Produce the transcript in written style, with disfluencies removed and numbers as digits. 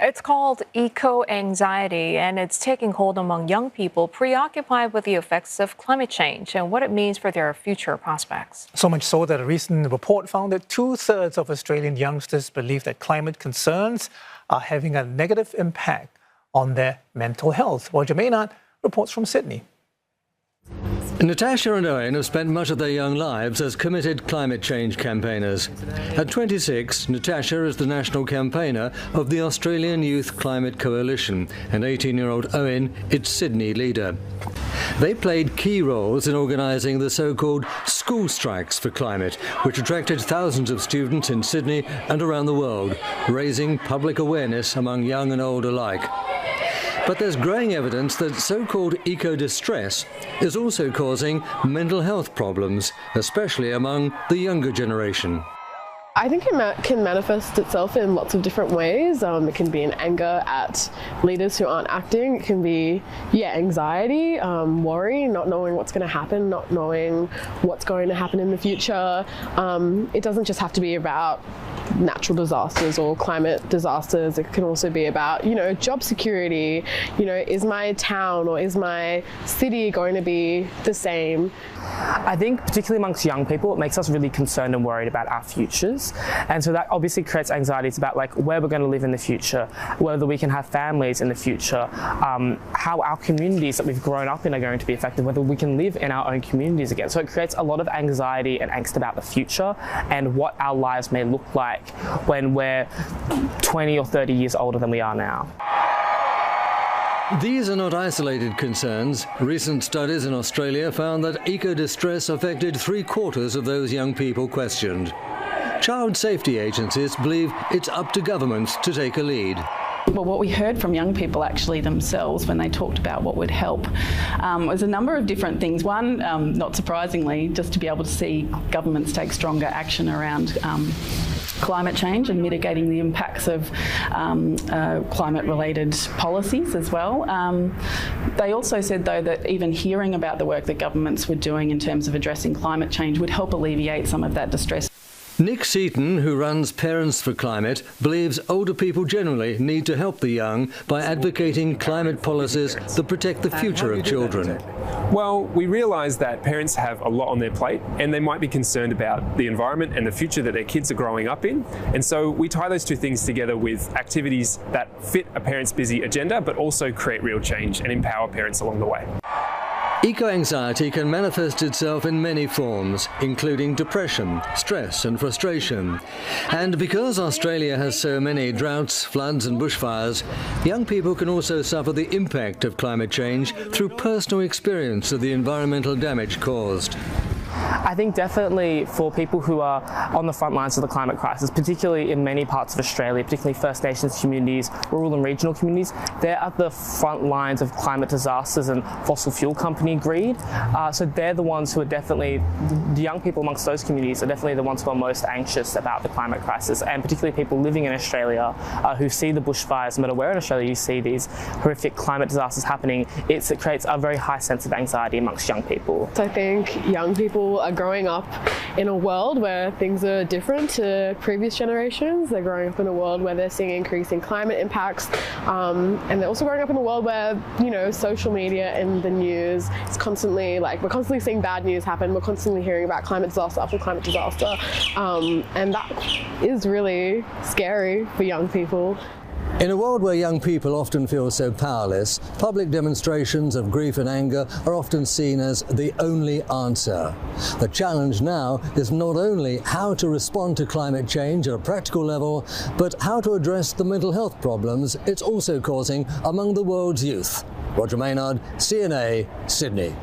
It's called eco-anxiety, and it's taking hold among young people preoccupied with the effects of climate change and what it means for their future prospects. So much so that a recent report found that 2/3 of Australian youngsters believe that climate concerns are having a negative impact on their mental health. Roger Maynard reports from Sydney. Natasha and Owen have spent much of their young lives as committed climate change campaigners. At 26, Natasha is the national campaigner of the Australian Youth Climate Coalition, and 18-year-old Owen its Sydney leader. They played key roles in organising the so-called school strikes for climate, which attracted thousands of students in Sydney and around the world, raising public awareness among young and old alike. But there's growing evidence that so-called eco-distress is also causing mental health problems, especially among the younger generation. I think it can manifest itself in lots of different ways. It can be an anger at leaders who aren't acting. It can be, anxiety, worry, not knowing what's going to happen, not knowing what's going to happen in the future. It doesn't just have to be about natural disasters or climate disasters. It can also be about, job security. Is my town or is my city going to be the same? I think particularly amongst young people, it makes us really concerned and worried about our futures. And so that obviously creates anxieties about where we're going to live in the future, whether we can have families in the future, how our communities that we've grown up in are going to be affected, whether we can live in our own communities again. So it creates a lot of anxiety and angst about the future and what our lives may look like when we're 20 or 30 years older than we are now. These are not isolated concerns. Recent studies in Australia found that eco-distress affected 3/4 of those young people questioned. Child safety agencies believe it's up to governments to take a lead. Well, what we heard from young people actually themselves when they talked about what would help was a number of different things. One, not surprisingly, just to be able to see governments take stronger action around climate change and mitigating the impacts of climate-related policies as well. They also said, though, that even hearing about the work that governments were doing in terms of addressing climate change would help alleviate some of that distress. Nick Seaton, who runs Parents for Climate, believes older people generally need to help the young by advocating climate policies that protect the future of children. Well, we realise that parents have a lot on their plate and they might be concerned about the environment and the future that their kids are growing up in. And so we tie those two things together with activities that fit a parent's busy agenda but also create real change and empower parents along the way. Eco-anxiety can manifest itself in many forms, including depression, stress and frustration. And because Australia has so many droughts, floods and bushfires, young people can also suffer the impact of climate change through personal experience of the environmental damage caused. I think definitely for people who are on the front lines of the climate crisis, particularly in many parts of Australia, particularly First Nations communities, rural and regional communities, they're at the front lines of climate disasters and fossil fuel company greed. So they're the ones who are definitely, the young people amongst those communities are definitely the ones who are most anxious about the climate crisis, and particularly people living in Australia who see the bushfires, no matter where in Australia you see these horrific climate disasters happening. It creates a very high sense of anxiety amongst young people. So I think young people are growing up in a world where things are different to previous generations. They're growing up in a world where they're seeing increasing climate impacts, and they're also growing up in a world where, social media and the news is constantly, we're constantly seeing bad news happen. We're constantly hearing about climate disaster after climate disaster, and that is really scary for young people. In a world where young people often feel so powerless, public demonstrations of grief and anger are often seen as the only answer. The challenge now is not only how to respond to climate change at a practical level, but how to address the mental health problems it's also causing among the world's youth. Roger Maynard, CNA, Sydney.